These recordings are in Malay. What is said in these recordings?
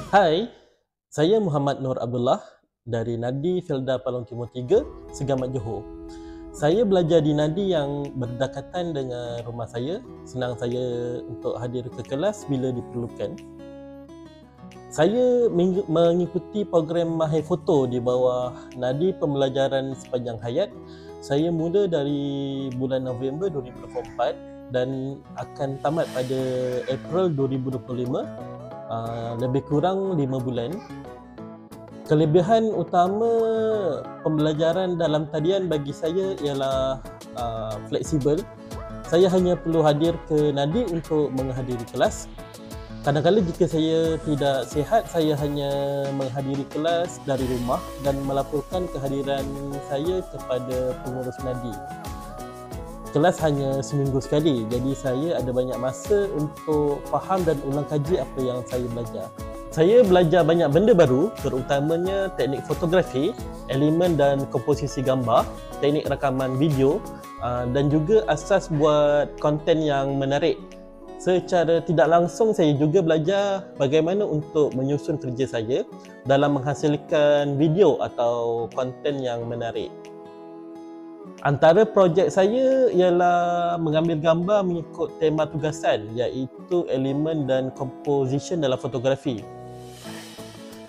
Hai, saya Muhammad Nur Abdullah dari Nadi Felda Palong Timur 3, Segamat Johor. Saya belajar di Nadi yang berdekatan dengan rumah saya. Senang saya untuk hadir ke kelas bila diperlukan. Saya mengikuti program Mahir Foto di bawah Nadi Pembelajaran Sepanjang Hayat. Saya mula dari bulan November 2024 dan akan tamat pada April 2025. Lebih kurang 5 bulan. Kelebihan utama pembelajaran dalam talian bagi saya ialah fleksibel. Saya hanya perlu hadir ke Nadi untuk menghadiri kelas. Kadang-kadang jika saya tidak sihat, saya hanya menghadiri kelas dari rumah dan melaporkan kehadiran saya kepada pengurus Nadi. Kelas hanya seminggu sekali, jadi saya ada banyak masa untuk faham dan ulang kaji apa yang saya belajar. Saya belajar banyak benda baru, terutamanya teknik fotografi, elemen dan komposisi gambar, teknik rakaman video dan juga asas buat konten yang menarik. Secara tidak langsung saya juga belajar bagaimana untuk menyusun kerja saya dalam menghasilkan video atau konten yang menarik. Antara projek saya ialah mengambil gambar mengikut tema tugasan, iaitu elemen dan composition dalam fotografi.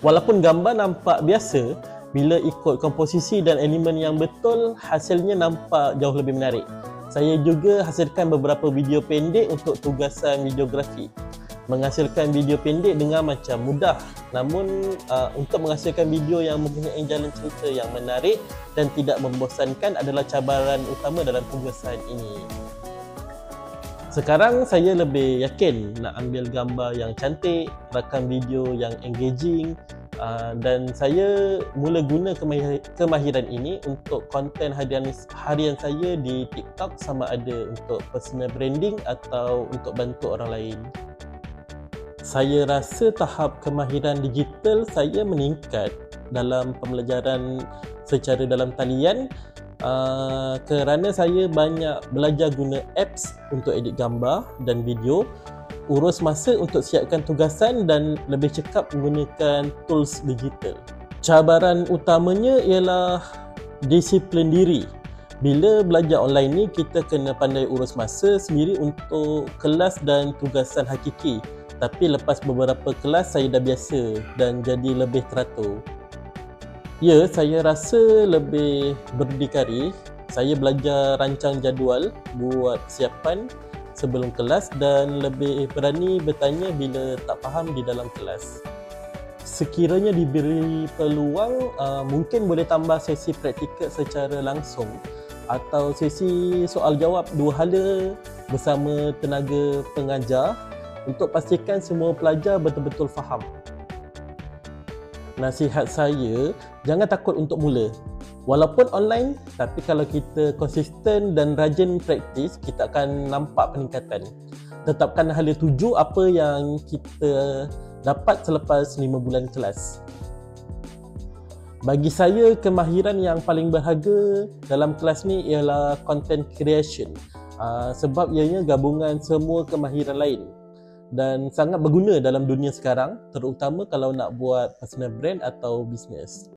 Walaupun gambar nampak biasa, bila ikut komposisi dan elemen yang betul, hasilnya nampak jauh lebih menarik. Saya juga hasilkan beberapa video pendek untuk tugasan videografi. Menghasilkan video pendek dengan macam mudah, namun untuk menghasilkan video yang mempunyai jalan cerita yang menarik dan tidak membosankan adalah cabaran utama dalam tugasan ini. Sekarang saya lebih yakin nak ambil gambar yang cantik, rakam video yang engaging, dan saya mula guna kemahiran ini untuk konten harian saya di TikTok, sama ada untuk personal branding atau untuk bantu orang lain. Saya rasa tahap kemahiran digital saya meningkat dalam pembelajaran secara dalam talian kerana saya banyak belajar guna apps untuk edit gambar dan video, urus masa untuk siapkan tugasan dan lebih cekap menggunakan tools digital. Cabaran utamanya ialah disiplin diri. Bila belajar online ni, kita kena pandai urus masa sendiri untuk kelas dan tugasan hakiki. Tapi lepas beberapa kelas saya dah biasa dan jadi lebih teratur. Ya, saya rasa lebih berdikari. Saya belajar rancang jadual, buat persiapan sebelum kelas dan lebih berani bertanya bila tak faham di dalam kelas. Sekiranya diberi peluang, mungkin boleh tambah sesi praktikal secara langsung atau sesi soal jawab dua hala bersama tenaga pengajar untuk pastikan semua pelajar betul-betul faham. Nasihat saya, jangan takut untuk mula. Walaupun online, tapi kalau kita konsisten dan rajin praktis, kita akan nampak peningkatan. Tetapkan hala tuju apa yang kita dapat selepas 5 bulan kelas. Bagi saya, kemahiran yang paling berharga dalam kelas ni ialah content creation. Sebab ianya gabungan semua kemahiran lain dan sangat berguna dalam dunia sekarang, terutama kalau nak buat personal brand atau bisnes.